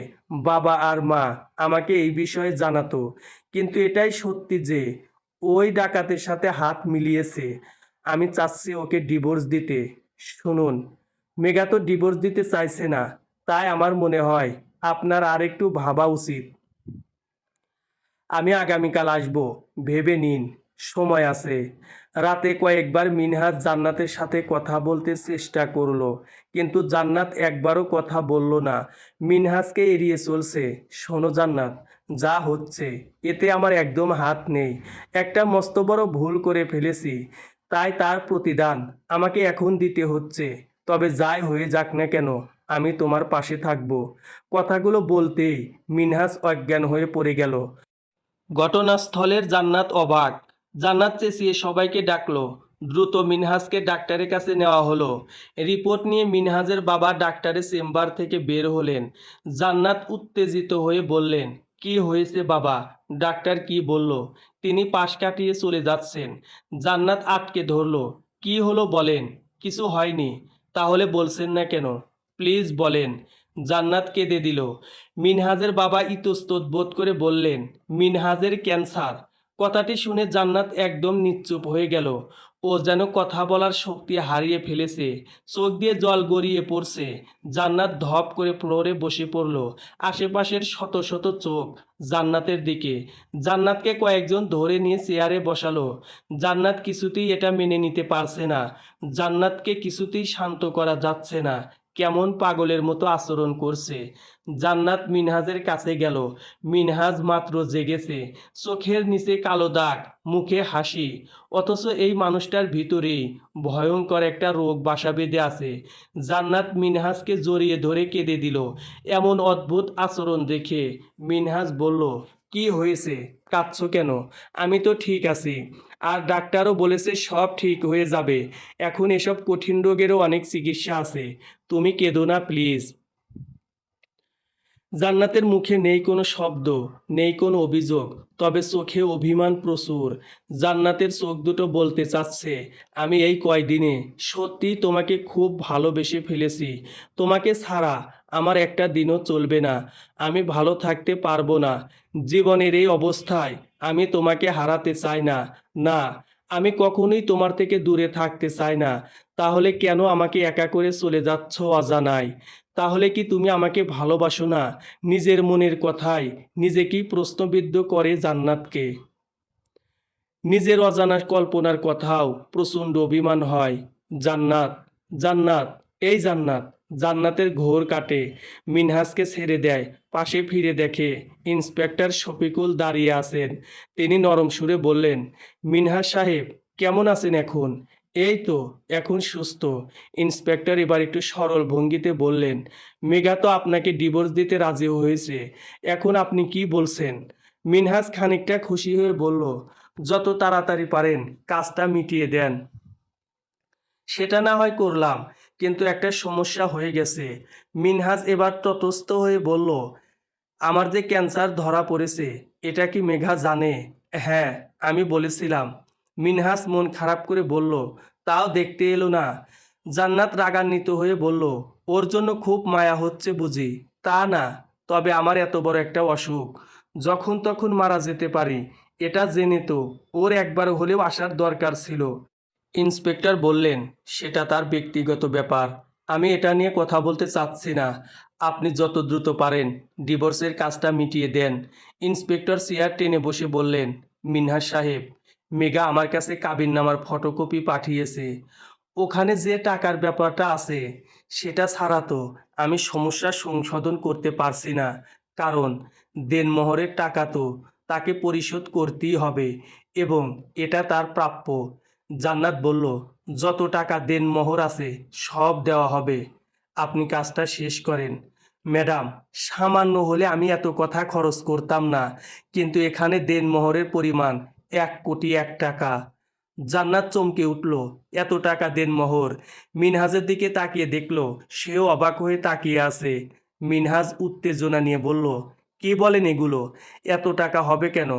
বাবা আর মা আমাকে এই বিষয়ে জানাতো। কিন্তু এটাই সত্যি যে ওই ডাকাতের সাথে হাত মিলিয়েছে। আমি চাচ্ছি ওকে ডিভোর্স দিতে। শুনুন, মেঘা তো ডিভোর্স দিতে চাইছে না। তাই আমার মনে হয় আপনার আর একটু ভাবা উচিত। আমি আগামীকাল আসবো, ভেবে নিন, সময় আছে। রাতে কয়েকবার মিনহাজ জান্নাতের সাথে কথা বলতে চেষ্টা করলো, কিন্তু জান্নাত একবারও কথা বলল না। মিনহাজকে এড়িয়ে চলছে। শোনো জান্নাত, যা হচ্ছে এতে আমার একদম হাত নেই। একটা মস্ত বড় ভুল করে ফেলেছি, তাই তার প্রতিদান আমাকে এখন দিতে হচ্ছে। তবে যাই হয়ে যাক না কেন, আমি তোমার পাশে থাকব। কথাগুলো বলতেই মিনহাজ অজ্ঞান হয়ে পড়ে গেল। ঘটনাস্থলের জান্নাত অবাক। জান্নাত চেঁচিয়ে সবাইকে ডাকলো। দ্রুত মিনহাজকে ডাক্তারের কাছে নেওয়া হলো। রিপোর্ট নিয়ে মিনহাজের বাবা ডাক্তারের চেম্বার থেকে বের হলেন। জান্নাত উত্তেজিত হয়ে বললেন, কি হয়েছে বাবা? ডাক্তার কি বলল? তিনি পাশ কাটিয়ে চলে যাচ্ছেন। জান্নাত আটকে ধরলো। কি হলো বলেন। কিছু হয়নি। তাহলে বলছেন না কেন? প্লিজ বলেন। জান্নাত কেঁদে দিল। মিনহাজের বাবা ইতস্তত বোধ করে বললেন, মিনহাজের ক্যান্সার। কথাটি শুনে জান্নাত একদম নিশ্চুপ হয়ে গেল। ও যেন কথা বলার শক্তি হারিয়ে ফেলেছে। চোখ দিয়ে জল গড়িয়ে পড়ছে। জান্নাত ধপ করে ফ্লোরে বসে পড়ল। আশেপাশের শত শত চোখ জান্নাতের দিকে। জান্নাতকে কয়েকজন ধরে নিয়ে চেয়ারে বসালো। জান্নাত কিছুতেই এটা মেনে নিতে পারছে না। জান্নাতকে কিছুতেই শান্ত করা যাচ্ছে না। কেমন পাগলের মতো আচরণ করছে। জান্নাত মিনহাজের কাছে গেল। মিনহাজ মাত্র জেগেছে। চোখের নিচে কালো দাগ, মুখে হাসি। অথচ এই মানুষটার ভিতরেই ভয়ঙ্কর একটা রোগ বাসা বেঁধে আছে। জান্নাত মিনহাজকে জড়িয়ে ধরে কেঁদে দিল। এমন অদ্ভুত আচরণ দেখে মিনহাজ বলল, কি হয়েছে? কাঁদছো কেন? আমি তো ঠিক আছি। আর ডাক্তারও বলেছে সব ঠিক হয়ে যাবে। এখন এসব কঠিন রোগেরও অনেক চিকিৎসা আছে। তুমি কেঁদো না প্লিজ। জান্নাতের মুখে নেই কোনো শব্দ, নেই কোনো অভিযোগ, তবে চোখে অভিমান প্রচুর। জান্নাতের চোখ দুটো বলতে চাচ্ছে, আমি এই কয়দিনে সত্যিই তোমাকে খুব ভালোবেসে ফেলেছি। তোমাকে ছাড়া আমার একটা দিনও চলবে না। আমি ভালো থাকতে পারবো না। জীবনের এই অবস্থায় আমি তোমাকে হারাতে চাই না। না, আমি কখনোই তোমার থেকে দূরে থাকতে চাই না। তাহলে কেন আমাকে একা করে চলে যাচ্ছ অজানায়? তাহলে কি তুমি আমাকে ভালোবাসো না? নিজের মনের কথায় নিজেকেই প্রশ্নবিদ্ধ করে জান্নাতকে। নিজের অজানা কল্পনার কথাও প্রচণ্ড অভিমান হয়। জান্নাত, জান্নাত, এই জান্নাত। জান্নাতের ঘোর কাটে। মিনহাজকে ছেড়ে দেয়। পাশে ফিরে দেখে ইন্সপেক্টর শফিকুল দাঁড়িয়ে আছেন। তিনি নরম সুরে বললেন, মিনহাজ সাহেব, কেমন আছেন এখন? এই তো, এখন সুস্থ। ইন্সপেক্টর এবার একটু সরল ভঙ্গিতে বললেন, মেঘা তো আপনাকে ডিভোর্স দিতে রাজি হয়েছে। এখন আপনি কি বলছেন? মিনহাজ খানিকটা খুশি হয়ে বলল, যত তাড়াতাড়ি পারেন কাজটা মিটিয়ে দেন। সেটা না হয় করলাম, কিন্তু একটা সমস্যা হয়ে গেছে। মিনহাজ এবার তটস্থ হয়ে বলল, আমার যে ক্যান্সার ধরা পড়েছে, এটা কি মেঘা জানে? হ্যাঁ, আমি বলেছিলাম। মিনহাজ মন খারাপ করে বলল, তাও দেখতে এলো না। জান্নাত রাগান্বিত হয়ে বলল, ওর জন্য খুব মায়া হচ্ছে বুঝি? তা না, তবে আমার এত বড় একটা অসুখ, যখন তখন মারা যেতে পারি। এটা জেনে তো ওর একবার হলেও আসার দরকার ছিল। ইন্সপেক্টর বললেন, সেটা তার ব্যক্তিগত ব্যাপার। আমি এটা নিয়ে কথা বলতে চাচ্ছি না। আপনি যত দ্রুত পারেন ডিভোর্সের কাজটা মিটিয়ে দেন। ইন্সপেক্টর চেয়ার টেনে বসে বললেন, মিনহাজ সাহেব, মেঘা আমার কাছে কাবিননামার ফটোকপি পাঠিয়েছে। ওখানে যে টাকার ব্যাপারটা আছে, সেটা ছাড়া তো আমি সমস্যা সংশোধন করতে পারছি না। কারণ দেনমোহরের টাকা তো তাকে পরিশোধ করতেই হবে, এবং এটা তার প্রাপ্য। জান্নাত বলল, যত টাকা দেনমোহর আছে সব দেওয়া হবে। আপনি কাজটা শেষ করেন। ম্যাডাম, সামান্য হলে আমি এত কথা খরচ করতাম না, কিন্তু এখানে দেনমোহরের পরিমাণ 1,01,00,000 টাকা। জান্নাত চমকে উঠল, এত টাকা দেনমোহর! মিনহাজের দিকে তাকিয়ে দেখল, সেও অবাক হয়ে তাকিয়ে আছে। মিনহাজ উত্তেজনা নিয়ে বলল, কি বলেন এগুলো? এত টাকা হবে কেন?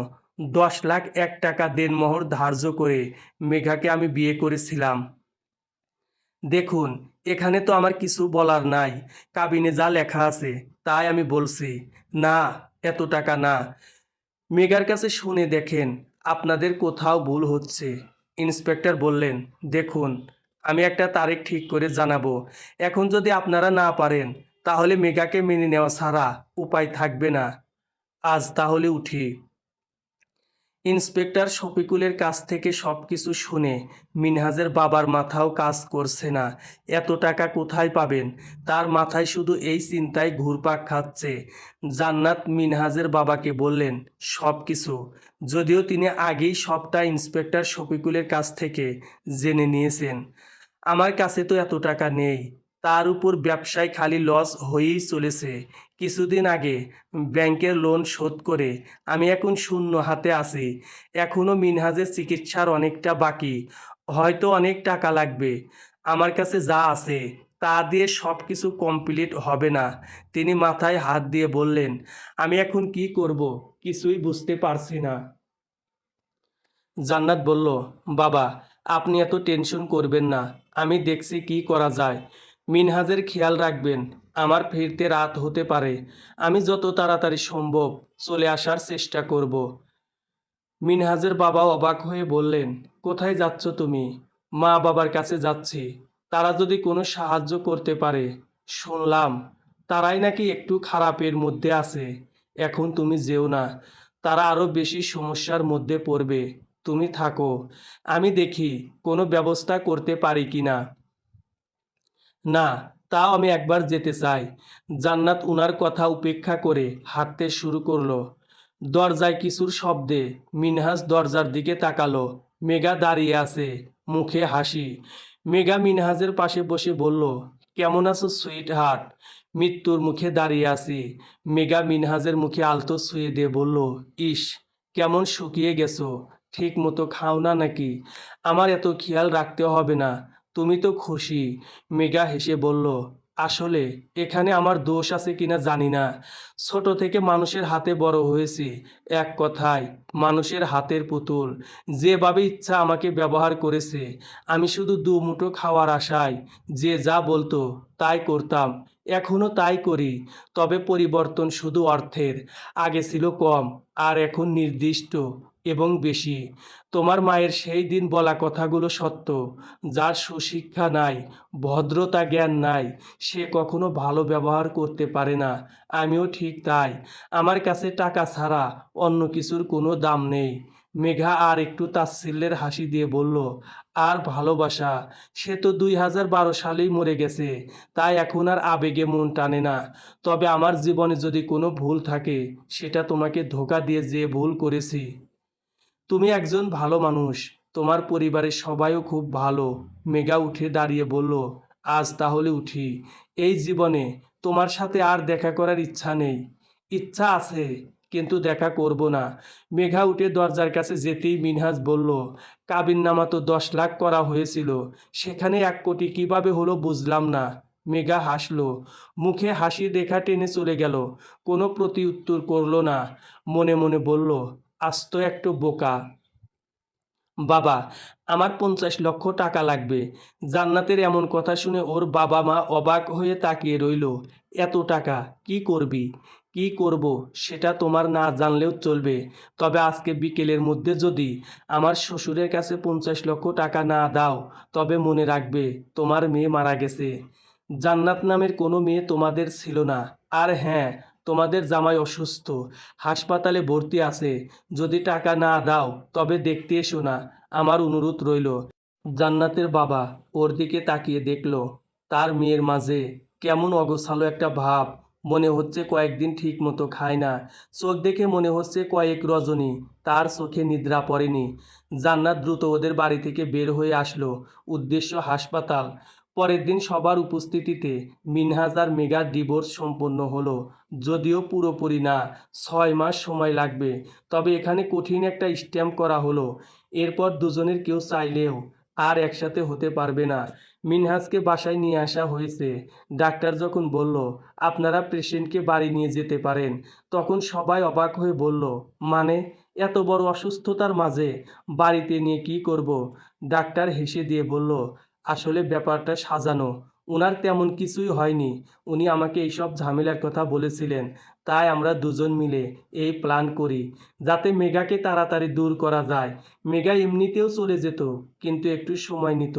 10,01,00,000 টাকা দেনমোহর ধার্য করে মেঘাকে আমি বিয়ে করেছিলাম। দেখুন, এখানে তো আমার কিছু বলার নাই। কাবিনে যা লেখা আছে তাই আমি বলছি। না, এত টাকা না। মেঘার কাছে শুনে দেখেন আপনাদের কোথাও ভুল হচ্ছে। ইন্সপেক্টর বললেন, দেখুন, আমি একটা তারিখ ঠিক করে জানাবো। এখন যদি আপনারা না পারেন, তাহলে মেঘাকে মেনে নেওয়া ছাড়া উপায় থাকবে না। আজ তাহলে উঠি। ইন্সপেক্টর শফিকুলের কাছ থেকে সবকিছু শুনে মিনহাজের বাবার মাথাও কাজ করছে না। এত টাকা কোথায় পাবেন? তার মাথায় শুধু এই চিন্তায় ঘুরপাক খাচ্ছে। জান্নাত মিনহাজের বাবাকে বললেন সব কিছু, যদিও তিনি আগেই সবটা ইন্সপেক্টর শফিকুলের কাছ থেকে জেনে নিয়েছেন। আমার কাছে তো এত টাকা নেই, তার উপর ব্যবসায় খালি লস হয়েই চলেছে। কিছুদিন আগে ব্যাংকের লোন শোধ করে আমি এখন শূন্য হাতে আছি। এখনও মিনহাজের চিকিৎসার অনেকটা বাকি, হয়তো অনেক টাকা লাগবে। আমার কাছে যা আছে তা দিয়ে সব কিছু কমপ্লিট হবে না। তিনি মাথায় হাত দিয়ে বললেন, আমি এখন কি করব কিছুই বুঝতে পারছি না। জান্নাত বলল, বাবা আপনি এত টেনশন করবেন না, আমি দেখছি কি করা যায়। মিনহাজের খেয়াল রাখবেন, আমার ফিরতে রাত হতে পারে। আমি যত তাড়াতাড়ি সম্ভব চলে আসার চেষ্টা করব। মিনহাজের বাবা অবাক হয়ে বললেন, কোথায় যাচ্ছ তুমি? মা বাবার কাছে যাচ্ছি, তারা যদি কোনো সাহায্য করতে পারে। শুনলাম তারাই নাকি একটু খারাপের মধ্যে আছে। এখন তুমি যেও না, তারা আরো বেশি সমস্যার মধ্যে পড়বে। তুমি থাকো, আমি দেখি কোনো ব্যবস্থা করতে পারি কিনা। না, তাও আমি একবার যেতে চাই। জান্নাত উনার কথা উপেক্ষা করে হাঁটতে শুরু করলো। দরজায় কিছুর শব্দে মিনহাজ দরজার দিকে তাকালো। মেঘা দাঁড়িয়ে আছে, মুখে হাসি। মেঘা মিনহাজের পাশে বসে বলল, কেমন আছো সুইট হার্ট? মৃত্যুর মুখে দাঁড়িয়ে আছি। মেঘা মিনহাজের মুখে আলতো ছুঁয়ে দিয়ে বলল, ইস কেমন শুকিয়ে গেছো, ঠিক মতো খাও না নাকি? আমার এত খেয়াল রাখতে হবে না, তুমি তো খুশি। মেঘা হেসে বলল, আসলে এখানে আমার দোষ আছে কিনা জানি না। ছোট থেকে মানুষের হাতে বড় হয়েছি, এক কথায় মানুষের হাতের পুতুল। যেভাবে ইচ্ছা আমাকে ব্যবহার করেছে। আমি শুধু দুমুঠো খাওয়ার আশায় যে যা বলতো তাই করতাম, এখনো তাই করি। তবে পরিবর্তন শুধু অর্থের। আগে ছিল কম, আর এখন নির্দিষ্ট এবং বেশি। তোমার মায়ের সেই দিন বলা কথাগুলো সত্য। যার সুশিক্ষা নাই, ভদ্রতা জ্ঞান নাই, সে কখনো ভালো ব্যবহার করতে পারে না। আমিও ঠিক তাই। আমার কাছে টাকা ছাড়া অন্য কিছুর কোনো দাম নেই। মেঘা আর একটু তাচ্ছিল্যের হাসি দিয়ে বলল, আর ভালোবাসা, সে তো 2012 সালেই মরে গেছে, তাই এখন আর আবেগে মন টানে না। তবে আমার জীবনে যদি কোনো ভুল থাকে, সেটা তোমাকে ধোঁকা দিয়ে যে ভুল করেছি। তুমি একজন ভালো মানুষ, তোমার পরিবারের সবাইও খুব ভালো। মেঘা উঠে দাঁড়িয়ে বলল, আজ তাহলে উঠি। এই জীবনে তোমার সাথে আর দেখা করার ইচ্ছা নেই। ইচ্ছা আছে, কিন্তু দেখা করব না। মেঘা উঠে দরজার কাছে যেতেই মিনহাজ বলল, কাবিননামা তো 10 লাখ করা হয়েছিল, সেখানে 1 কোটি কিভাবে হলো বুঝলাম না। মেঘা হাসলো, মুখে হাসির রেখা টেনে চলে গেল। কোনো প্রতি উত্তর করলো না। মনে মনে বলল, আস্ত একটু বোকা। বাবা, আমার 50 লক্ষ টাকা লাগবে। জান্নাতের এমন কথা শুনে ওর বাবা মা অবাক হয়ে তাকিয়ে রইল। এত টাকা কি করবি? কি করব সেটা তোমার না জানলেও চলবে। তবে আজকে বিকেলের মধ্যে যদি আমার শ্বশুরের কাছে 50 লক্ষ টাকা না দাও, তবে মনে রাখবে তোমার মেয়ে মারা গেছে। জান্নাত নামের কোনো মেয়ে তোমাদের ছিল না। আর হ্যাঁ, তোমাদের জামাই অসুস্থ, হাসপাতালে ভর্তি আছে। যদি টাকা না দাও তবে দেখতে এসো না, আমার অনুরোধ রইল। জান্নাতের বাবা ওর দিকে তাকিয়ে দেখল, তার মেয়ের মাঝে কেমন অগোছালো একটা ভাব। মনে হচ্ছে কয়েকদিন ঠিক মতো খায় না। চোখ দেখে মনে হচ্ছে কয়েক রজনী তার চোখে নিদ্রা পড়েনি। জান্নাত দ্রুত ওদের বাড়ি থেকে বের হয়ে আসলো, উদ্দেশ্য হাসপাতাল। পরের দিন সবার উপস্থিতিতে মিনহাজ আর মেগার ডিভোর্স সম্পন্ন হলো। যদিও পুরোপুরি না, 6 মাস সময় লাগবে। তবে এখানে কঠিন একটা স্ট্যাম্প করা হলো। এরপর দুজনের কেউ চাইলেও আর একসাথে হতে পারবে না। মিনহাজকে বাসায় নিয়ে আসা হয়েছে। ডাক্তার যখন বলল, আপনারা পেশেন্টকে বাড়ি নিয়ে যেতে পারেন, তখন সবাই অবাক হয়ে বলল, মানে এত বড় অসুস্থতার মাঝে বাড়িতে নিয়ে কি করব? ডাক্তার হেসে দিয়ে বলল, আসলে ব্যাপারটা সাজানো। উনার তেমন কিছুই হয়নি। উনি আমাকে এইসব ঝামেলার কথা বলেছিলেন, তাই আমরা দুজন মিলে এই প্ল্যান করি, যাতে মেঘাকে তাড়াতাড়ি দূর করা যায়। মেঘা এমনিতেও চলে যেত, কিন্তু একটু সময় নিত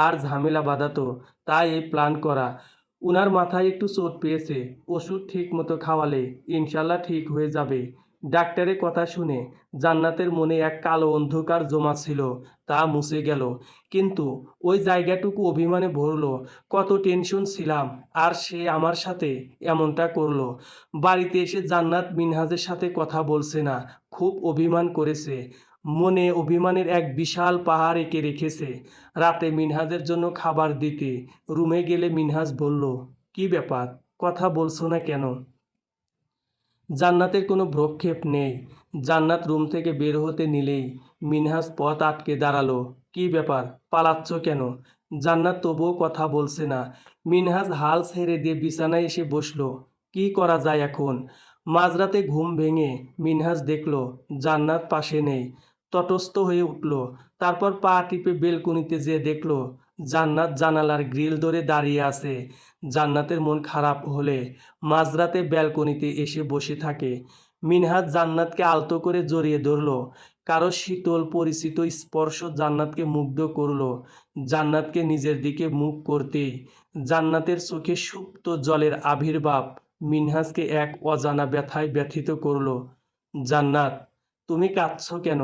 আর ঝামেলা বাঁধাতো, তাই এই প্ল্যান করা। উনার মাথায় একটু চোট পেয়েছে, ওষুধ ঠিক মতো খাওয়ালে ইনশাল্লাহ ঠিক হয়ে যাবে। ডাক্তারের কথা শুনে জান্নাতের মনে এক কালো অন্ধকার জমা ছিল, তা মুছে গেল। কিন্তু ওই জায়গাটুকু অভিমানে ভরলো। কত টেনশন ছিলাম, আর সে আমার সাথে এমনটা করলো। বাড়িতে এসে জান্নাত মিনহাজের সাথে কথা বলছে না, খুব অভিমান করেছে। মনে অভিমানের এক বিশাল পাহাড় এঁকে রেখেছে। রাতে মিনহাজের জন্য খাবার দিতে রুমে গেলে মিনহাজ বলল, কি ব্যাপার, কথা বলছো না কেন? জান্নাতের কোনো ভ্রূক্ষেপ নেই। জান্নাত রুম থেকে বের হতে নিলেই মিনহাজ পথ আটকে দাঁড়ালো। কি ব্যাপার, পালাচ্ছ কেন? জান্নাত তবুও কথা বলছে না। মিনহাজ হাল ছেড়ে দিয়ে বিছানায় এসে বসলো। কি করা যায় এখন? মাঝরাতে ঘুম ভেঙে মিনহাজ দেখলো জান্নাত পাশে নেই। তটস্থ হয়ে উঠল। তারপর পা টিপে বেলকনিতে যেয়ে দেখলো জান্নাত জানালার গ্রিল ধরে দাঁড়িয়ে আছে। জান্নাতের মন খারাপ হলে মাঝরাতে ব্যালকনিতে এসে বসে থাকে। মিনহাজ জান্নাতকে আলতো করে জড়িয়ে ধরল। কারো শীতল পরিচিত স্পর্শ জান্নাতকে মুগ্ধ করল। জান্নাতকে নিজের দিকে মুখ করতেই জান্নাতের চোখে সুপ্ত জলের আবির্ভাব মিনহাজকে এক অজানা ব্যথায় ব্যথিত করল। জান্নাত, তুমি কাঁদছো কেন?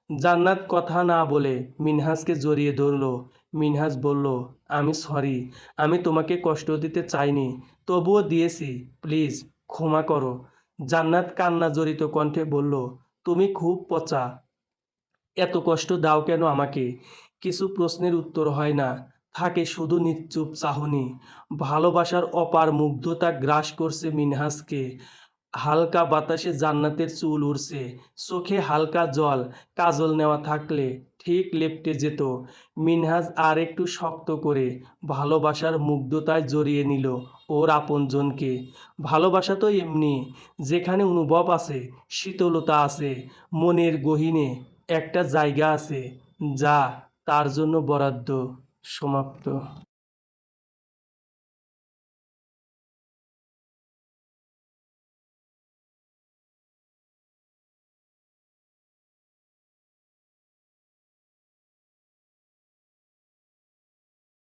জান্নাত কথা না বলে মিনহাজকে জড়িয়ে ধরল। মিনহাজ বলল, আমি সরি, আমি তোমাকে কষ্ট দিতে চাইনি, তবুও দিয়েছি, প্লিজ ক্ষমা করো। জান্নাত কান্না জড়িত কণ্ঠে বলল, তুমি খুব পচা, এত কষ্ট দাও কেন আমাকে? কিছু প্রশ্নের উত্তর হয় না, থাকে শুধু নিশ্চুপ চাহনি। ভালোবাসার অপার মুগ্ধতা গ্রাস করছে মিনহাজকে। হালকা বাতাসে জান্নাতের চুল উড়ছে, চোখে হালকা জল, কাজল নেওয়া থাকলে ঠিক লেপ্টে যেত। মিনহাজ আর একটু শক্ত করে ভালোবাসার মুগ্ধতায় জড়িয়ে নিল ওর আপনজনকে। ভালোবাসা তো এমনি, যেখানে অনুভব আছে, শীতলতা আছে, মনের গহীনে একটা জায়গা আছে যা তার জন্য বরাদ্দ। সমাপ্ত।